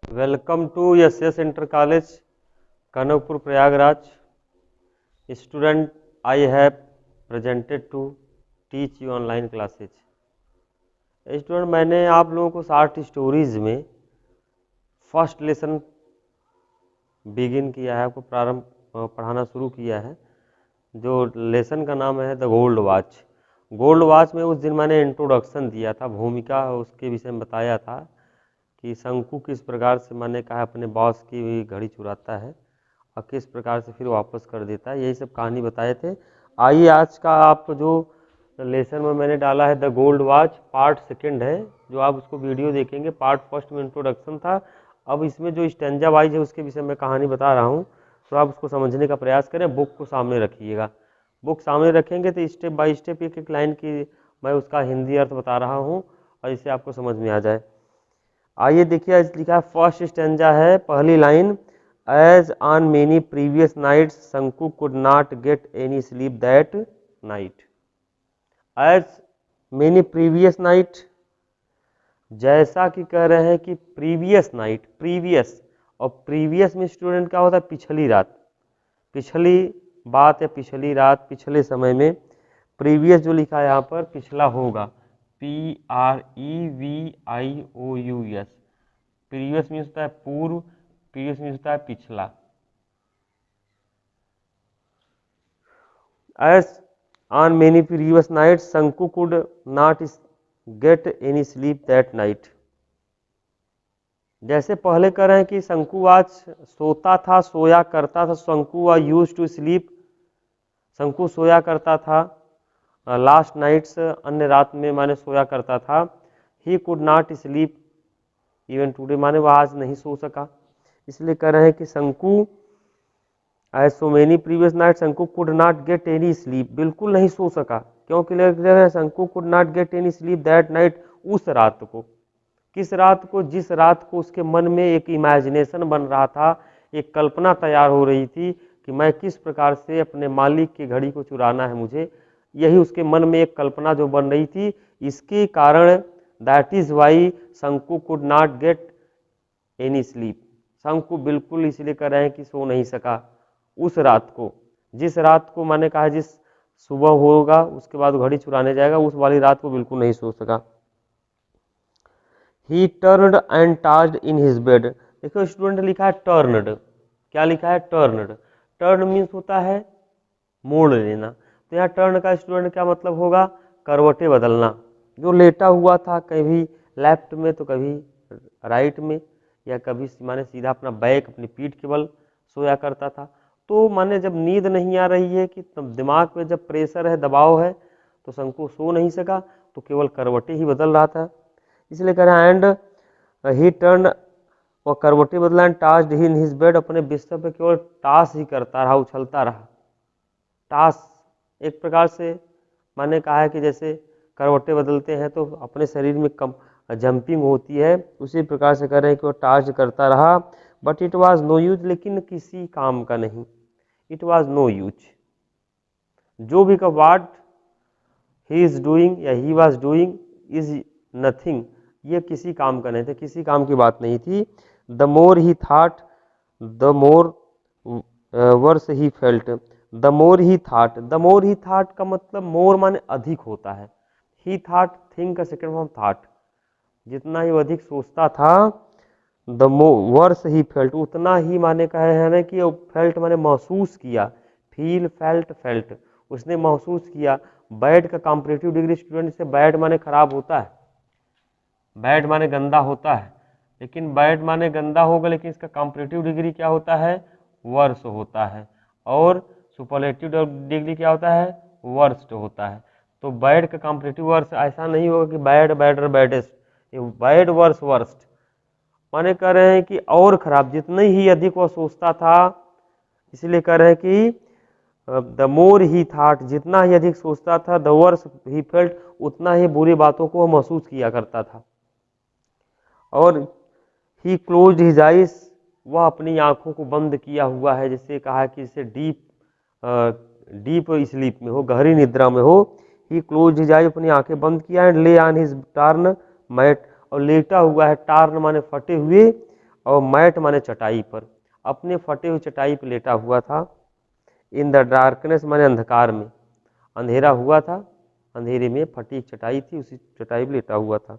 Welcome to S inter college Kanakpur Prayagraj. Student, I have presented to teach you online classes. Student, मैंने आप लोगों को short stories में first lesson begin किया है, आपको प्रारंभ पढ़ाना शुरू किया है। जो लेसन का नाम है the gold watch. Gold watch में उस दिन मैंने इंट्रोडक्शन दिया था, भूमिका उसके विषय में बताया था कि शंकु किस प्रकार से मैंने कहा अपने बॉस की घड़ी चुराता है और किस प्रकार से फिर वापस कर देता है, यही सब कहानी बताए थे। आइए आज का आपको जो लेसन में मैंने डाला है the gold watch, part second है, जो आप उसको वीडियो देखेंगे। पार्ट फर्स्ट में इंट्रोडक्शन था, अब इसमें जो स्टैंजा वाइज है उसके विषय में कहानी बता रहा हूँ, तो आप उसको समझने का प्रयास करें। बुक को सामने रखिएगा, बुक सामने रखेंगे तो स्टेप बाय स्टेप एक एक लाइन की मैं उसका हिंदी अर्थ बता रहा हूँ और इसे आपको समझ में आ जाए। आइए देखिए, लिखा है फर्स्ट स्टैंजा है, पहली line, as on many previous nights Shanku could not get any sleep that night. As many previous night, जैसा कि कह रहे हैं कि प्रीवियस नाइट, प्रीवियस और प्रीवियस में स्टूडेंट क्या होता है, पिछली रात, पिछली बात या पिछली रात, पिछले समय में। प्रीवियस जो लिखा है यहाँ पर पिछला होगा, PREVIOUS। प्रीवियस मीन्स होता है पूर्व, प्रीवियस मीन्स होता है पिछला। As on many previous night Shanku could not get any sleep that night. जैसे पहले कह रहे हैं कि शंकु आज सोता था, सोया करता था। शंकु यूज टू स्लीप, शंकु सोया करता था लास्ट नाइट्स, अन्य रात में माने सोया करता था। He could not sleep even today, माने वह आज नहीं सो सका। इसलिए कह रहे हैं कि Shanku as so many previous night Shanku could not get any sleep, बिल्कुल नहीं सो सका। क्योंकि Shanku could not get any sleep that night, उस रात को। किस रात को? जिस रात को उसके मन में एक इमेजिनेशन बन रहा था, एक कल्पना तैयार हो रही थी कि मैं किस प्रकार से अपने मालिक की घड़ी को चुराना है मुझे। यही उसके मन में एक कल्पना जो बन रही थी, इसके कारण दैट इज वाई शंकु could not get any sleep. शंकु बिल्कुल इसलिए कह रहे हैं कि सो नहीं सका उस रात को। जिस रात को मैंने कहा जिस सुबह होगा उसके बाद घड़ी चुराने जाएगा, उस वाली रात को बिल्कुल नहीं सो सका। He turned and tossed in his bed। देखो स्टूडेंट, लिखा है टर्नड। क्या लिखा है? टर्नड। टर्न मीन्स होता है मोड़ लेना। तो यहाँ टर्न का स्टूडेंट क्या मतलब होगा? करवटे बदलना। जो लेटा हुआ था, कभी लेफ्ट में तो कभी राइट में, या कभी माने सीधा अपना बैक, अपनी पीठ के बल सोया करता था। तो माने जब नींद नहीं आ रही है, कि दिमाग में जब प्रेशर है, दबाव है, तो शंकु सो नहीं सका, तो केवल करवटे ही बदल रहा था। इसलिए कह रहा है एंड ही टर्न, और करवटे बदला, and tasked in his bed, अपने बिस्तर पे केवल टास ही करता रहा, उछलता रहा। टास एक प्रकार से मैंने कहा है कि जैसे करवटे बदलते हैं तो अपने शरीर में कम जंपिंग होती है, उसी प्रकार से कह रहे हैं कि वो टास्ड करता रहा। But it was no use, लेकिन किसी काम का नहीं। इट वाज नो यूज, जो भी का वाट ही इज डूइंग या he was doing is nothing, ये किसी काम का नहीं था, किसी काम की बात नहीं थी। The more he thought the more verse he felt. The more he thought, the more he thought का मतलब मोर माने अधिक होता है। ही थाट, थिंक का सेकेंड फॉर्म थाट। जितना ही अधिक सोचता था, द वर्स ही फेल्ट, उतना ही माने कहे है ना कि फेल्ट माने महसूस किया। फील, फेल्ट, फेल्ट, उसने महसूस किया। बैड का कॉम्परेटिव डिग्री स्टूडेंट से बैड माने खराब होता है, बैड माने गंदा होता है, लेकिन बैड माने गंदा होगा, लेकिन इसका कॉम्परेटिव डिग्री क्या होता है? वर्स होता है। और सुपरलेटिव डिग्री क्या होता है? वर्स्ट होता है। तो बैड का कॉम्परेटिव वर्स ऐसा नहीं होगा कि बैड, बैडर, बैडेस्ट, ये बैड, वर्स, वर्स्ट। माने कह रहे हैं कि और खराब, जितने ही अधिक वह सोचता था, इसलिए कह रहे हैं कि द मोर ही थाट, जितना ही अधिक सोचता था, द वर्स ही फेल्ट, उतना ही बुरी बातों को वह महसूस किया करता था। और ही क्लोज्ड हिज आइज, वह अपनी आंखों को बंद किया हुआ है, जिससे कहा कि इसे डीप स्लीप में हो, गहरी निद्रा में हो। ही क्लोज्ड हिज आइज, अपनी आंखें बंद किया, एंड ले ऑन हिज टार्न मैट, और लेटा हुआ है। टार्न माने फटे हुए, और मैट माने चटाई पर, अपने फटे हुए चटाई पर लेटा हुआ था। इन द डार्कनेस माने अंधकार में, अंधेरा हुआ था, अंधेरे में फटी एक चटाई थी, उसी चटाई पर लेटा हुआ था।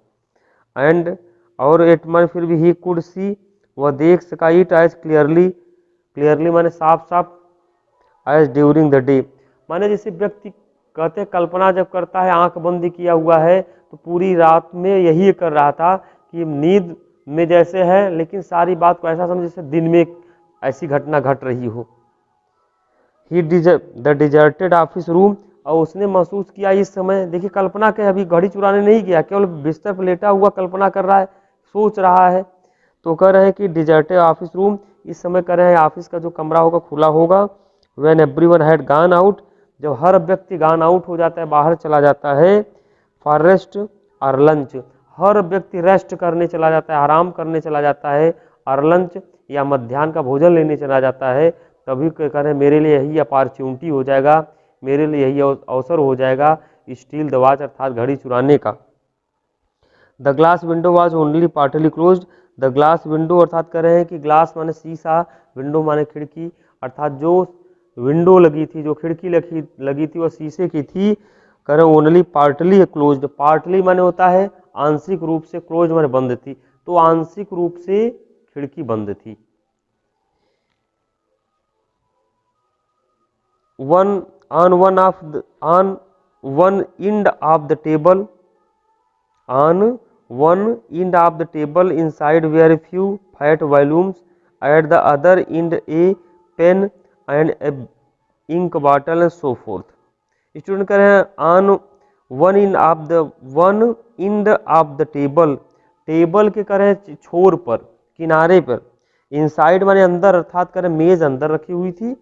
एंड और एट माने फिर भी ही कुड सी, वह देख सका, इट एज क्लियरली, क्लियरली माने साफ साफ, एज ड्यूरिंग द डे माने जैसे व्यक्ति कहते हैं कल्पना जब करता है आंख बंद किया हुआ है तो पूरी रात में यही कर रहा था कि नींद में जैसे है, लेकिन सारी बात को ऐसा समझ जैसे दिन में ऐसी घटना घट रही हो। ही द डिजर्टेड ऑफिस रूम, और उसने महसूस किया इस समय, देखिए कल्पना के अभी घड़ी चुराने नहीं गया, केवल बिस्तर पर लेटा हुआ कल्पना कर रहा है, सोच रहा है। तो कह रहे हैं कि डिजर्टेड ऑफिस रूम, इस समय कह रहे हैं ऑफिस का जो कमरा होगा खुला होगा। When everyone had gone out, जब हर व्यक्ति गॉन आउट हो जाता है, बाहर चला जाता है। फॉर रेस्ट और लंच, हर व्यक्ति रेस्ट करने चला जाता है, आराम करने चला जाता है, और लंच या मध्याह्न का भोजन लेने चला जाता है। तभी कह रहे हैं मेरे लिए यही अपॉर्चुनिटी हो जाएगा, मेरे लिए यही अवसर हो जाएगा स्टील द वॉच अर्थात घड़ी चुराने का। The glass window was only partly closed, the glass window अर्थात कह रहे हैं कि ग्लास माने शीशा, विंडो माने खिड़की, अर्थात जो विंडो लगी थी, जो खिड़की लगी थी वह शीशे की थी। कह रहे ओनली पार्टली क्लोज्ड, पार्टली माने होता है आंशिक रूप से, क्लोज माने बंद थी, तो आंशिक रूप से खिड़की बंद थी। One on one end of the table, on one end of the table inside were a few fat volumes, at the other end a pen and a ink bottle and so forth. Student कह रहे हैं on one end of the table, table के कह रहे हैं छोर पर, किनारे पर, इनसाइड माने अंदर, अर्थात कह रहे मेज अंदर रखी हुई थी,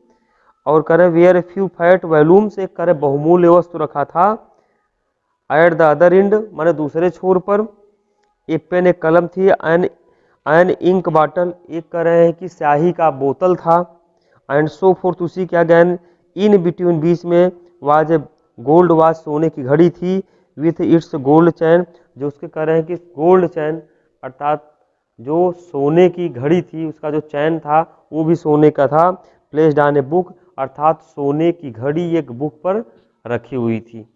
और कह रहे वेयर फ्यू फैट वॉल्यूम्स, एक कह रहे बहुमूल्य वस्तु रखा था। एट द अदर इंड माने दूसरे छोर पर, एक पेन एक कलम थी, एन इंक बॉटल, एक कह रहे हैं कि स्याही का बोतल था, एंड सो फोर्थ उसी के अगेन, इन बिटवीन बीच में वाज ए गोल्ड वॉच, सोने की घड़ी थी, विथ इट्स गोल्ड चैन, जो उसके कह रहे हैं कि गोल्ड चैन अर्थात जो सोने की घड़ी थी उसका जो चैन था वो भी सोने का था। प्लेस्ड ऑन ए बुक, अर्थात सोने की घड़ी एक बुक पर रखी हुई थी।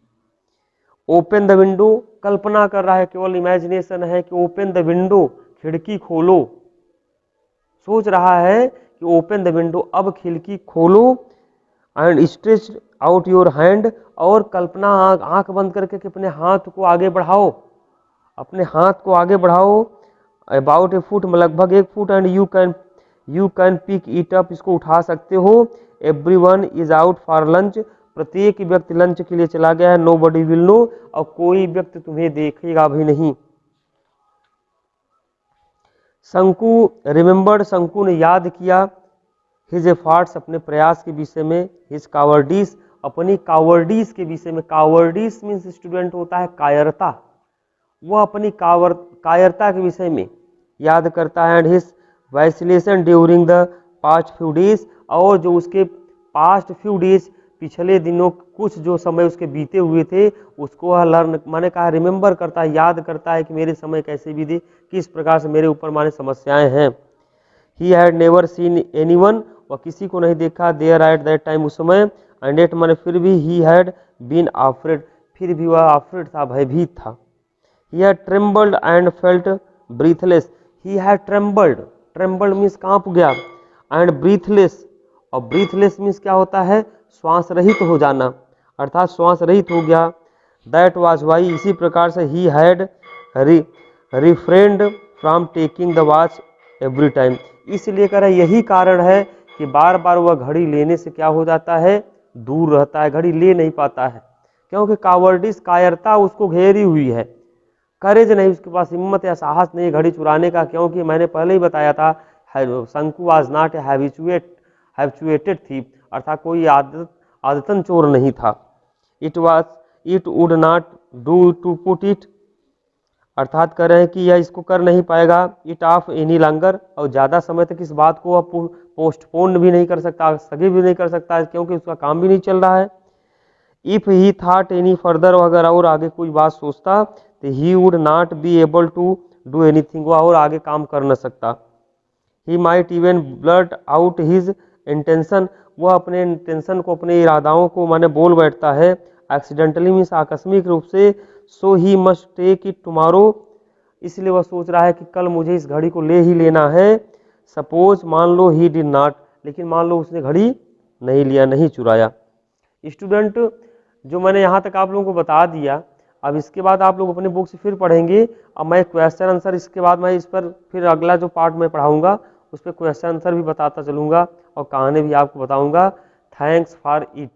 ओपन द विंडो, कल्पना कर रहा है, केवल इमेजिनेशन है कि ओपन द विंडो, खिड़की खोलो, सोच रहा है कि ओपन द विंडो, अब खिड़की खोलो, and stretch out your hand, और कल्पना आंख बंद करके कि अपने हाथ को आगे बढ़ाओ, अपने हाथ को आगे बढ़ाओ, अबाउट ए फुट, लगभग 1 foot, and you can pick it up, इसको उठा सकते हो। Everyone is out for lunch, प्रत्येक व्यक्ति लंच के लिए चला गया है। नो बडी विल नो, और कोई व्यक्ति तुम्हें देखेगा भी नहीं। शंकु रिमेंबर्ड, शंकु ने याद किया, हिज एफर्ट्स, अपने प्रयास के विषय में, हिज कावर्डिस, अपनी कावर्डिस के विषय में। कावर्डिस मीन्स स्टूडेंट होता है कायरता, वह अपनी कायरता के विषय में याद करता है। And his vacillation during the past few days, और जो उसके पास्ट फ्यू डेज, पिछले दिनों कुछ जो समय उसके बीते हुए थे उसको वह लर्न माने कहा रिमेंबर करता है, याद करता है कि मेरे समय कैसे बीते, किस प्रकार से मेरे ऊपर माने समस्याएं हैं। He had never seen anyone, वह किसी को नहीं देखा, देयर एट दैट टाइम, उस समय, एंड एट माने फिर भी, ही हैड बीन अफ्रेड, फिर भी वह अफ्रेड था, भयभीत था। He had trembled and felt breathless, he had trembled, trembled means कांप गया, एंड ब्रीथलेस, और ब्रीथलेस मीन्स क्या होता है, श्वास रहित हो जाना, अर्थात श्वास रहित हो गया। दैट वाज वाई, इसी प्रकार से, he had refrain from taking the watch every time, इसलिए कह रहे यही कारण है कि बार बार वह घड़ी लेने से क्या हो जाता है, दूर रहता है, घड़ी ले नहीं पाता है, क्योंकि कावर्डिस, कायरता उसको घेरी हुई है, करेज नहीं, उसके पास हिम्मत या साहस नहीं घड़ी चुराने का, क्योंकि मैंने पहले ही बताया था शंकु वाज नॉट हैबिचुएटेड थीफ, अर्थात कोई आदतन चोर नहीं था। It would not do to put it, अर्थात कह रहे हैं कि यह इसको कर नहीं पाएगा, इट ऑफ एनी लॉन्गर, और ज़्यादा समय तक इस बात को वह पोस्टपोन भी नहीं कर सकता, स्थगित भी नहीं कर सकता, क्योंकि उसका काम भी नहीं चल रहा है। If he thought any further, अगर और आगे कोई बात सोचता तो he would not be able to do anything, वो और आगे काम कर न सकता। He might even blurt out his intention, वह अपने इंटेंशन को, अपने इरादाओं को माने बोल बैठता है। एक्सीडेंटली मीन्स आकस्मिक रूप से। So he must take it tomorrow, इसलिए वह सोच रहा है कि कल मुझे इस घड़ी को ले ही लेना है। सपोज मान लो ही डिड नॉट, लेकिन मान लो उसने घड़ी नहीं लिया, नहीं चुराया। स्टूडेंट जो मैंने यहाँ तक आप लोगों को बता दिया, अब इसके बाद आप लोग अपने बुक से फिर पढ़ेंगे। अब मैं क्वेश्चन आंसर इसके बाद मैं इस पर फिर अगला जो पार्ट मैं पढ़ाऊंगा उस पर क्वेश्चन आंसर भी बताता चलूँगा और कहानी भी आपको बताऊँगा। Thanks for it.